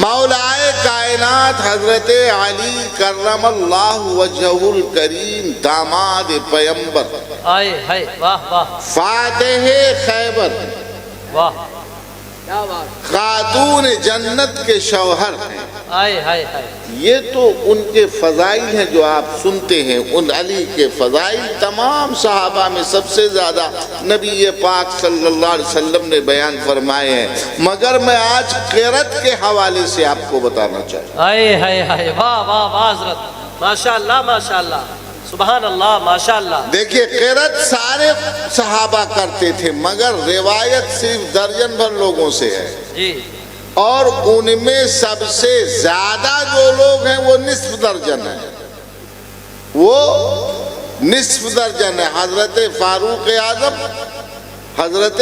مولائے کائنات حضرت علی کرم اللہ وجہہ الکریم داماد پیمبر آئے ہائے واہ واہ فاتح خیبر واہ خاتون جنت کے شوہر ہیں. آئے ہائے ہائے یہ تو ان کے فضائل ہیں جو آپ سنتے ہیں. ان علی کے فضائل تمام صحابہ میں سب سے زیادہ نبی پاک صلی اللہ علیہ وسلم نے بیان فرمائے ہیں. مگر میں آج قرت کے حوالے سے آپ کو بتانا چاہتا ہوں. آئے ہائے ہائے واہ واہ واہ حضرت ماشاءاللہ ماشاءاللہ سبحان اللہ ماشاءاللہ. دیکھیے قرت سارے صحابہ کرتے تھے مگر روایت صرف درجن بھر لوگوں سے ہے جی اور ان میں سب سے زیادہ جو لوگ ہیں وہ نصف درجن ہیں. وہ نصف درجن ہے. حضرت فاروق اعظم، حضرت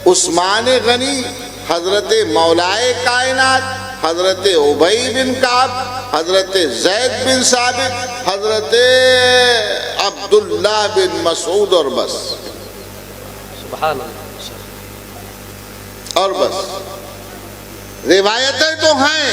عثمان غنی، حضرت مولائے کائنات، حضرت ابی بن کعب، حضرت زید بن ثابت، حضرت عبداللہ بن مسعود اور بس. سبحان اللہ. اور بس روایتیں تو ہیں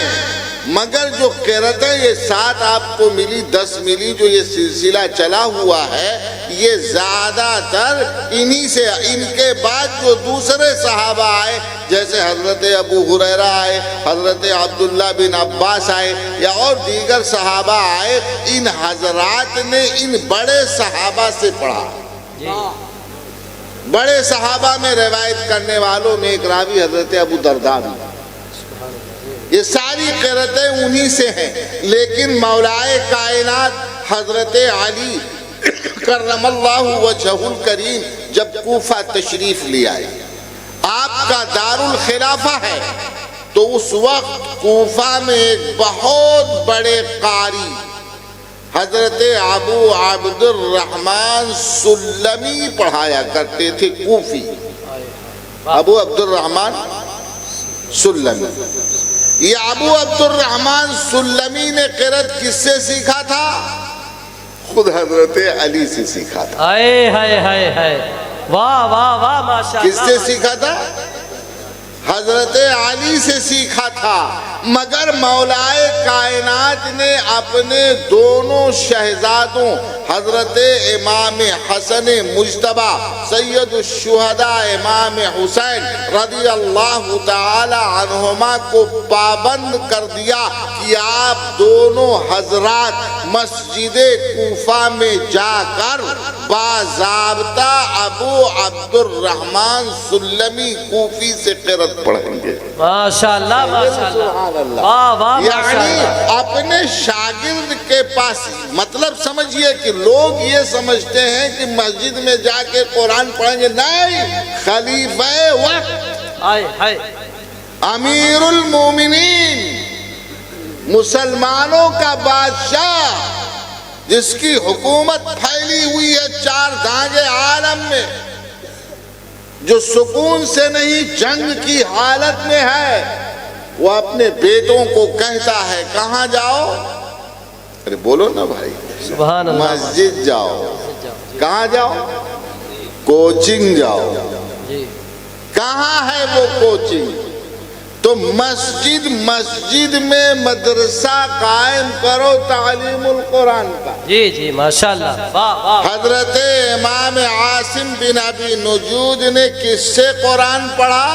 مگر جو قرتیں یہ 7 آپ کو ملی 10 ملی جو یہ سلسلہ چلا ہوا ہے یہ زیادہ تر انہی سے. ان کے بعد جو دوسرے صحابہ آئے جیسے حضرت ابو ہریرہ آئے، حضرت عبداللہ بن عباس آئے یا اور دیگر صحابہ آئے، ان حضرات نے ان بڑے صحابہ سے پڑھا. بڑے صحابہ میں روایت کرنے والوں میں ایک راوی حضرت ابو درداء بھی. یہ ساری قرتیں انہی سے ہیں. لیکن مولائے کائنات حضرت علی کرم اللہ وجہہ الکریم جب کوفہ تشریف لے آئے، آپ کا دارالخلافہ ہے، تو اس وقت کوفہ میں ایک بہت بڑے قاری حضرت ابو عبد الرحمن سلمی پڑھایا کرتے تھے. کوفی ابو عبد الرحمن سلمی. یہ ابو عبد الرحمن سلمی نے قرت کس سے سیکھا تھا؟ خود حضرت علی سے سیکھا تھا. آئے ہائے ہائے ہائے واہ واہ واہ ماشاءاللہ. کس سے سیکھا تھا؟ حضرت علی سے سیکھا تھا. مگر مولائے کائنات نے اپنے دونوں شہزادوں حضرت امام حسن مجتبی سید الشہداء امام حسین رضی اللہ تعالی عنہما کو پابند کر دیا کہ آپ دونوں حضرات مسجد کوفہ میں جا کر باضابطہ ابو عبد الرحمن سلمی کوفی سے قرت پڑھیں گے. ماشاءاللہ ماشاءاللہ واہ واہ یعنی اپنے شاگرد کے پاس. مطلب سمجھئے کہ لوگ یہ سمجھتے ہیں کہ مسجد میں جا کے قرآن پڑھیں گے. نہیں، خلیفہ وقت آئے ہائے امیر المومنین مسلمانوں کا بادشاہ جس کی حکومت پھیلی ہوئی ہے 4 دھاگے عالم میں، جو سکون سے نہیں جنگ کی حالت میں ہے، وہ اپنے بیٹوں کو کہتا ہے کہاں جاؤ؟ ارے بولو نا بھائی. سبحان اللہ. مسجد جاؤ. کہاں جاؤ؟ کوچنگ جاؤ. جی کہاں ہے وہ کوچنگ؟ تو مسجد میں مدرسہ قائم کرو تعلیم القرآن کا. جی جی ماشاءاللہ واہ واہ. حضرت امام عاصم بن ابی نجود نے کس سے قرآن پڑھا؟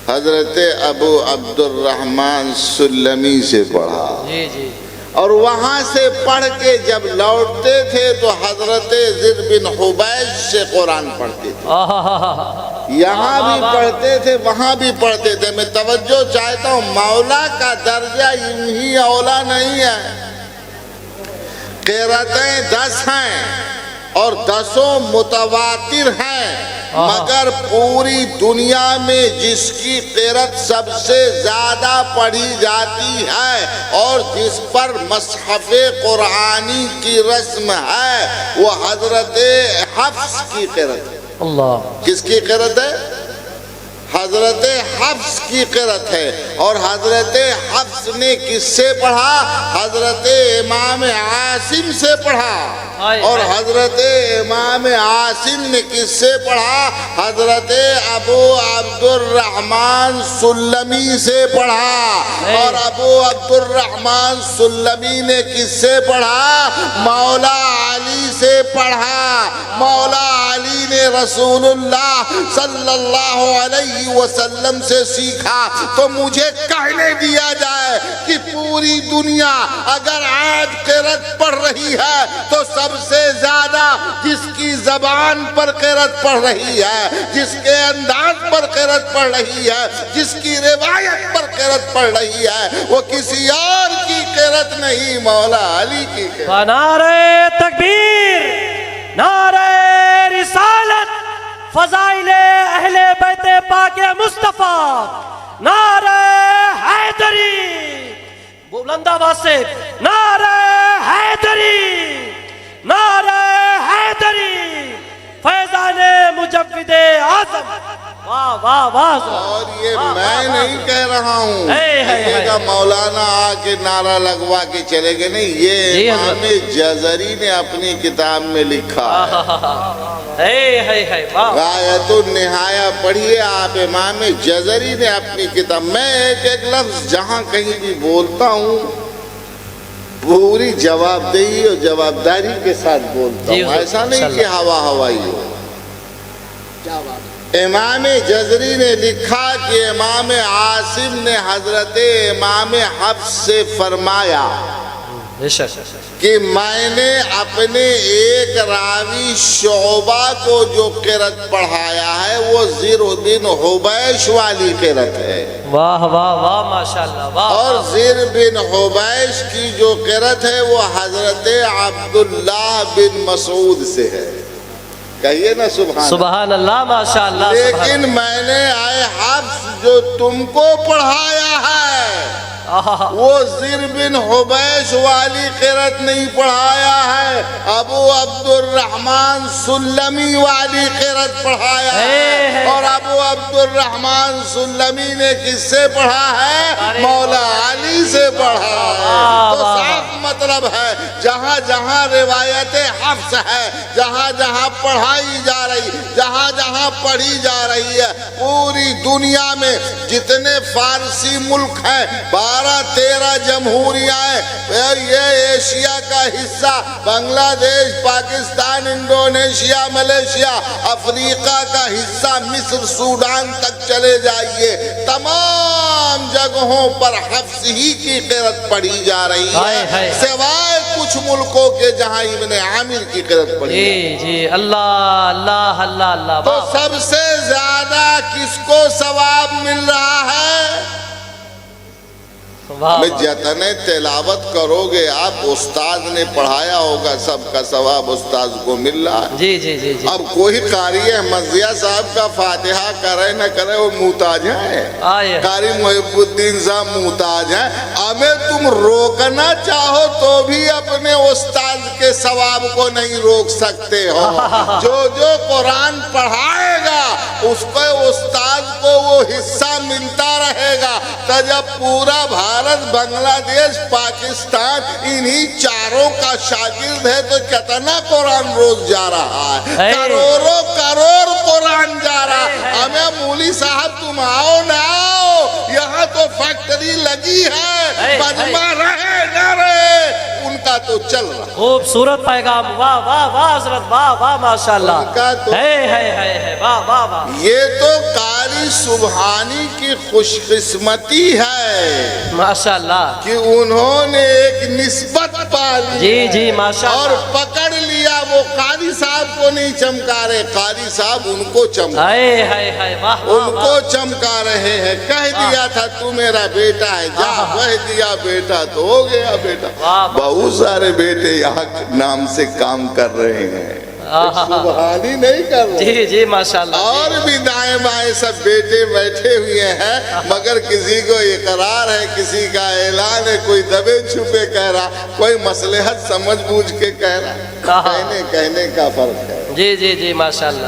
حضرت ابو عبد الرحمن سلمی سے پڑھا. جی جی اور وہاں سے پڑھ کے جب لوٹتے تھے تو حضرت زید بن حبیش سے قرآن پڑھتے تھے. یہاں بھی پڑھتے تھے وہاں بھی پڑھتے تھے. میں توجہ چاہتا ہوں، مولا کا درجہ یوں ہی اولا نہیں ہے. قرتیں 10 ہیں اور 10 متواتر ہیں، مگر پوری دنیا میں جس کی قرت سب سے زیادہ پڑھی جاتی ہے اور جس پر مصحف قرآنی کی رسم ہے وہ حضرت حفص کی قرت ہے. اللہ. کس کی قرت ہے؟ حضرت حفص کی قرأت ہے، اور حضرت حفص نے کس سے پڑھا؟ حضرت امام عاصم سے پڑھا، اور حضرت امام عاصم نے کس سے پڑھا؟ حضرت ابو عبد الرحمن سلمی سے پڑھا، اور ابو عبد الرحمن سلمی نے کس سے پڑھا؟ مولا علی سے پڑھا۔ مولا علی نے رسول اللہ صلی اللہ علیہ وسلم سے سیکھا۔ تو مجھے کہنے دیا جائے کہ پوری دنیا اگر آج قرأت پڑھ رہی ہے تو سب سے زیادہ جس کی زبان پر قرأت پڑھ رہی ہے، جس کے انداز پر قرأت پڑھ رہی ہے، جس کی روایت پر قرأت پڑھ رہی ہے، وہ کسی اور کی قرأت نہیں، مولا علی کی قرأت۔ نعرہ تکبیر، نعرہ رسالت، فضائل اہل بیت پاک مصطفیٰ، نعرہ حیدری، بلند آواز سے نعرہ حیدری، نعرہ حیدری، فیضان مجدد اعظم۔ واہ واہ واہ۔ اور یہ میں نہیں کہہ رہا ہوں کہ مولانا آ کے نعرہ لگوا کے چلے گئے، نہیں، یہ امام جزری نے اپنی کتاب میں لکھا ہے۔ غایت النہایہ پڑھیے آپ، امام جزری نے اپنی کتاب میں ایک ایک لفظ جہاں کہیں بھی بولتا ہوں پوری جواب دہی اور جوابداری کے ساتھ بولتا ہوں، ایسا نہیں کہ ہوا ہوائی ہو۔ امام جزری نے لکھا کہ امام عاصم نے حضرت امام حفص سے فرمایا کہ میں نے اپنے ایک راوی شعبہ کو جو قرأت پڑھایا ہے وہ زر بن حبیش والی قرأت ہے۔ واہ واہ واہ، ماشاءاللہ، واہ۔ اور زر بن حبیش کی جو قرأت ہے وہ حضرت عبداللہ بن مسعود سے ہے۔ کہیے نا سبحان اللہ، ماشاءاللہ۔ لیکن میں نے اے حفص جو تم کو پڑھایا ہے وہ زر بن حبیش والی قرأت نہیں پڑھایا ہے، ابو عبد الرحمن سلمی والی قرأت پڑھایا ہے، اور ابو عبد الرحمن سلمی نے کس سے پڑھا ہے؟ مولا علی سے پڑھا ہے۔ تو صاف مطلب ہے جہاں جہاں روایت حفص ہے، جہاں جہاں پڑھائی جا رہی، جہاں جہاں پڑھی جا رہی ہے، پوری دنیا میں جتنے فارسی ملک ہیں، 12-13 جمہوریاں ہیں، یہ ایشیا کا حصہ، بنگلہ دیش، پاکستان، انڈونیشیا، ملیشیا، افریقہ کا حصہ، مصر، سوڈان تک چلے جائیے، تمام جگہوں پر حفص ہی کی قرأت پڑھی جا رہی ہے، سوائے کچھ ملکوں کے جہاں ابن عامر کی قرأت پڑھی جا رہی ہے۔ جی، اللہ اللہ اللہ اللہ۔ تو سب سے زیادہ کس کو ثواب مل رہا ہے؟ میں جتنے تلاوت کرو گے آپ، استاد نے پڑھایا ہوگا، سب کا ثواب استاد کو مل رہا ہے۔ جی جی جی جی۔ اب کوئی قاری احمدیہ صاحب کا فاتحہ کرے نہ کرے وہ محتاج ہیں، قاری محب الدین صاحب محتاج ہیں، ہمیں تم روکنا چاہو تو بھی اپنے استاد کے ثواب کو نہیں روک سکتے ہو۔ جو جو قرآن پڑھائے گا اس کو استاد کو وہ حصہ ملتا رہے گا، تو جب پورا بھارت، بنگلہ دیش، پاکستان انہی چاروں کا شاگرد ہے تو کتنا قرآن روز جا رہا ہے، کروڑوں کروڑ قرآن جا رہا ہے۔ ہمیں مولی صاحب تم آؤ نہ آؤ، یہاں تو فیکٹری لگی ہے، مجمع رہے نہ رہے ان کا تو چل رہا۔ خوبصورت پیغام، واہ واہ واہ حضرت، واہ واہ ماشاءاللہ، واہ واہ واہ۔ یہ تو قاری سبحانی کی خوش قسمتی ہے ماشاءاللہ کہ انہوں نے ایک نسبت پالی، جی جی ماشاءاللہ، اور پکڑ لیا۔ وہ قاری صاحب کو نہیں چمکا رہے، قاری صاحب ان کو چمکا، ان کو چمکا رہے ہیں۔ کہہ دیا تھا تو میرا بیٹا ہے، جا کہہ دیا بیٹا تو ہو گیا بیٹا۔ بہت سارے بیٹے یہاں نام سے کام کر رہے ہیں، سبحانی نہیں کر رہے۔ جی جی ماشاءاللہ۔ اور بھی دائیں بائیں سب بیٹے بیٹھے ہوئے ہیں، مگر کسی کو اقرار ہے، کسی کا اعلان ہے، کوئی دبے چھپے کہہ رہا، کوئی مصلحت سمجھ بوجھ کے کہہ رہا، کہنے کا فرق ہے۔ جی جی جی ماشاءاللہ۔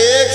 1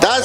10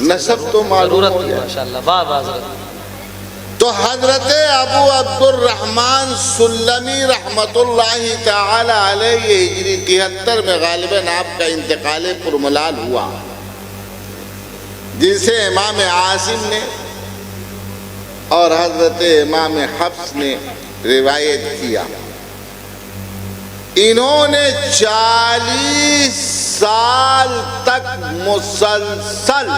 نسب تو معلوم ضرورت ہو تھی جائے۔ ماشاءاللہ، واہ واہ حضرت۔ تو حضرت ابو عبد الرحمن سلمی رحمت اللہ تعالی علیہ ہجری 73 میں غالباً آپ کا انتقال پرملال ہوا، جن سے امام عاصم نے اور حضرت امام حفص نے روایت کیا۔ انہوں نے 40 سال تک مسلسل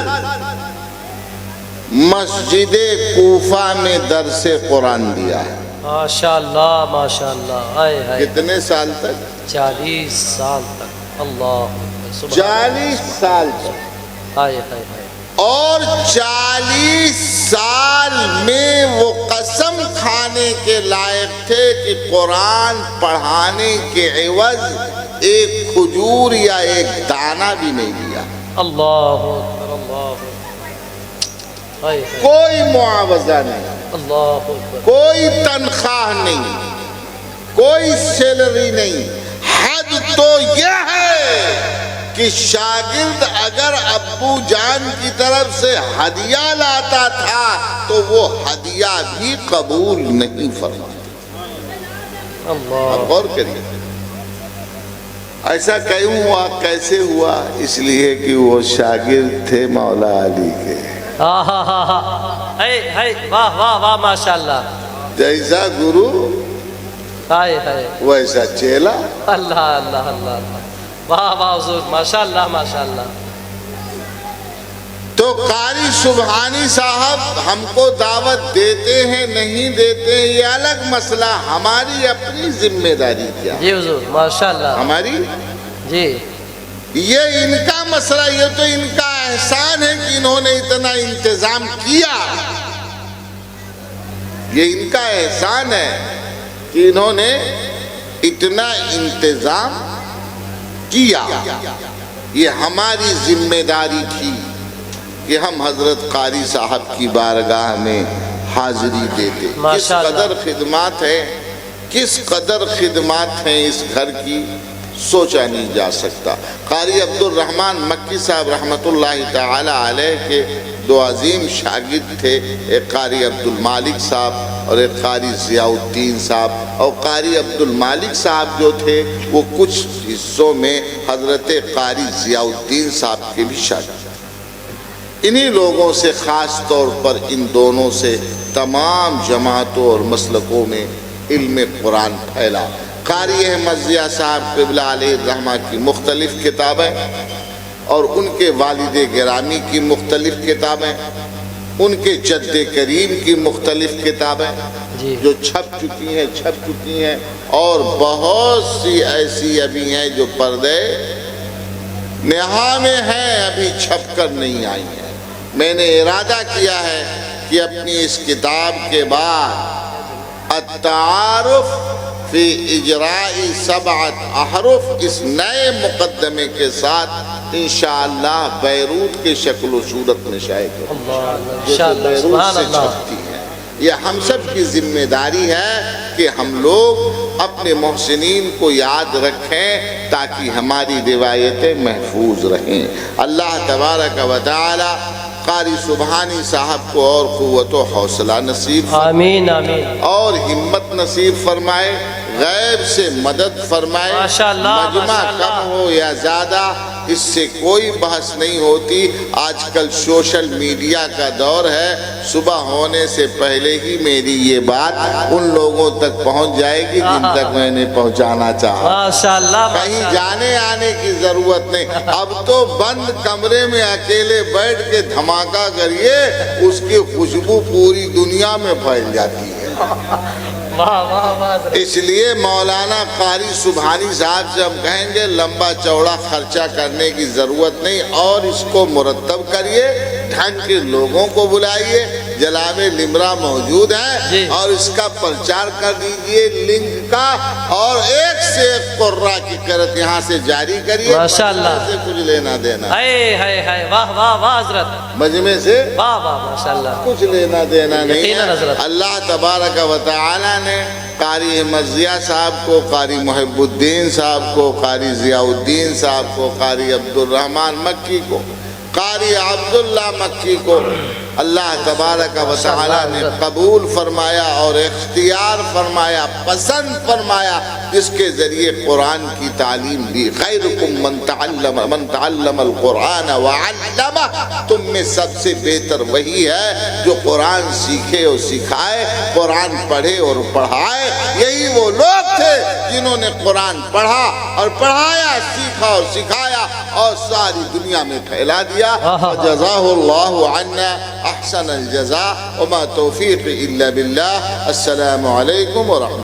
مسجد کوفہ میں درس قرآن دیا ہے۔ ماشاءاللہ ماشاءاللہ، ہائے ہائے، کتنے سال تک؟ 40 سال تک، اللہ اکبر، سبحان 40 سال تک، ہائے ہائے ہائے، اور 40 سال میں وہ قسم کھانے کے لائق تھے کہ قرآن پڑھانے کے عوض ایک کھجور یا ایک دانہ بھی نہیں دیا، اللہ اکبر، اللہ اکبر، ہائے ہائے، کوئی معاوضہ نہیں، اللہ اکبر، کوئی تنخواہ نہیں، کوئی سیلری نہیں۔ حد تو یہ ہے کہ شاگرد اگر ابو جان کی طرف سے ہدیہ لاتا تھا تو وہ ہدیہ بھی قبول نہیں فرماتا۔ اللہ، اب غور کریے، ایسا کیوں ہوا، کیسے ہوا؟ اس لیے کہ وہ شاگرد تھے مولا علی کے۔ ہاں ہاں ہاں ہاں، ہائے ہائے، واہ واہ واہ، ماشاءاللہ، جیسا گرو ہائے ہائے، ویسا چیلا۔ اللہ اللہ اللہ اللہ، واہ واہ حضور، ماشاءاللہ ماشاءاللہ۔ تو قاری سبحانی صاحب ہم کو دعوت دیتے ہیں نہیں دیتے ہیں یہ الگ مسئلہ، ہماری اپنی ذمہ داری کیا ہے؟ جی حضور، ماشاءاللہ، ہماری جی، یہ ان کا مسئلہ، یہ تو ان کا احسان ہے کہ انہوں نے اتنا انتظام کیا، یہ ان کا احسان ہے کہ انہوں نے اتنا انتظام کیا۔ یہ ہماری ذمہ داری تھی کہ ہم حضرت قاری صاحب کی بارگاہ میں حاضری دیتے۔ کس ماشاءاللہ، قدر خدمات ہیں، کس قدر خدمات ہیں اس گھر کی، سوچا نہیں جا سکتا۔ قاری عبد الرحمن مکی صاحب رحمت اللہ تعالی علیہ کے دو عظیم شاگرد تھے، ایک قاری عبد المالک صاحب اور ایک قاری ضیاء الدین صاحب، اور قاری عبد المالک صاحب جو تھے وہ کچھ حصوں میں حضرت قاری ضیاء الدین صاحب کے بھی شاگرد۔ انہی لوگوں سے خاص طور پر ان دونوں سے تمام جماعتوں اور مسلکوں میں علم قرآن پھیلا۔ قاری احمد ضیاء صاحب قبلہ علیہ الرحمہ کی مختلف کتابیں اور ان کے والد گرامی کی مختلف کتابیں، ان کے جد کریم کی مختلف کتابیں جی، جو چھپ چکی ہیں اور بہت سی ایسی ابھی ہیں جو پردے نہا میں ہیں، ابھی چھپ کر نہیں آئی ہیں۔ میں نے ارادہ کیا ہے کہ اپنی اس کتاب کے بعد التعارف فی اجراء 7 احرف اس نئے مقدمے کے ساتھ انشاءاللہ بیروت کے شکل و صورت میں شائع کروں اللہ اللہ، جو انشاءاللہ، بیروت سبحان سے اللہ، چھپتی ہے۔ یہ ہم سب کی ذمہ داری ہے کہ ہم لوگ اپنے محسنین کو یاد رکھیں تاکہ ہماری روایتیں محفوظ رہیں۔ اللہ تبارک و تعالی قاری سبحانی صاحب کو اور قوت و حوصلہ نصیب فرمائے، آمین آمین، اور ہمت نصیب فرمائے، غیب سے مدد فرمائے۔ ماشاءاللہ، مجمع ماشاءاللہ، کم ہو یا زیادہ اس سے کوئی بحث نہیں ہوتی۔ آج کل سوشل میڈیا کا دور ہے، صبح ہونے سے پہلے ہی میری یہ بات ان لوگوں تک پہنچ جائے گی جن تک میں نے پہنچانا چاہا۔ ماشاءاللہ، کہیں جانے آنے کی ضرورت نہیں، اب تو بند کمرے میں اکیلے بیٹھ کے دھماکہ کریے، اس کی خوشبو پوری دنیا میں پھیل جاتی ہے۔ واہ واہ واہ، اس لیے مولانا قاری سبحانی صاحب سے ہم کہیں گے لمبا چوڑا خرچہ کرنے کی ضرورت نہیں، اور اس کو مرتب کریے، ڈھنگ کے لوگوں کو بلائیے، جلاب لمرا موجود جی۔ ہے اور اس کا پرچار کر دیجئے لنک کا، اور ایک سے ایک قرہ کی قرت یہاں سے جاری کریے۔ ماشاءاللہ، مجمع سے کچھ لینا دینا، ہائے ہائے ہائے، واہ واہ واہ حضرت، مجمع سے واہ واہ، ماشاءاللہ، کچھ لینا دینا نہیں یقیناً ہے۔ حضرت۔ اللہ تبارک و تعالی نے قاری احمد ضیاء صاحب کو، قاری محب الدین صاحب کو، قاری ضیاء الدین صاحب کو، قاری عبد الرحمن مکی کو قاری عبداللہ مکی کو اللہ تبارک و تعالی نے قبول فرمایا اور اختیار فرمایا، پسند فرمایا، جس کے ذریعے قرآن کی تعلیم دی۔ خیرکم من تعلم القرآن وعلمہ، تم میں سب سے بہتر وہی ہے جو قرآن سیکھے اور سکھائے، قرآن پڑھے اور پڑھائے۔ یہی وہ لوگ تھے جنہوں نے قرآن پڑھا اور پڑھایا، سیکھا اور سکھایا اور ساری دنیا میں پھیلا دیا۔ جزاہ اللہ عنا احسن الجزاء وما توفیق الا باللہ۔ السلام علیکم ورحمۃ اللہ۔